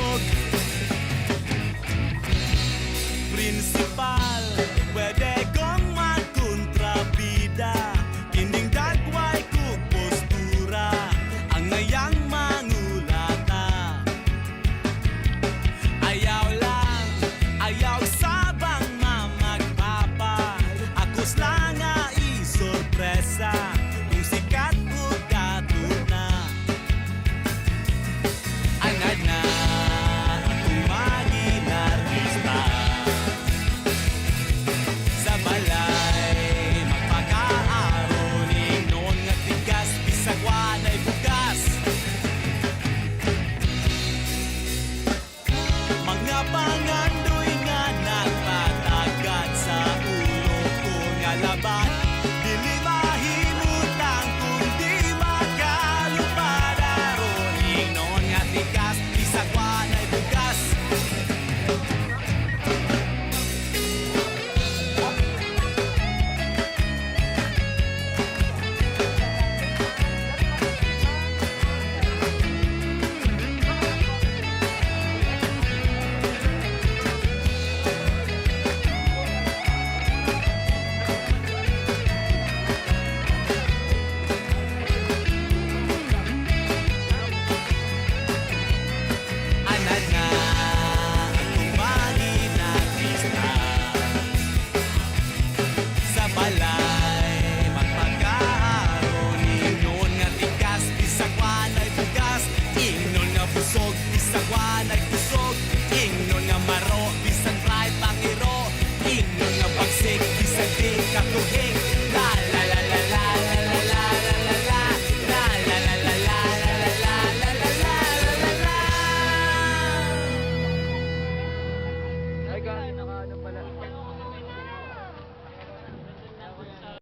sulog. Prinsipal, pwede kong magkontrabida, kining dagway kong postura, ang ngayang mangulata. Ayaw lang, ayaw sabang mamagpapa, akos lang nga isorpresa, kung sikat o katuna. Angad na akong maging artista, sa balay magpakaaroning noon nga tigas, bisag walay bugas. Mga pangan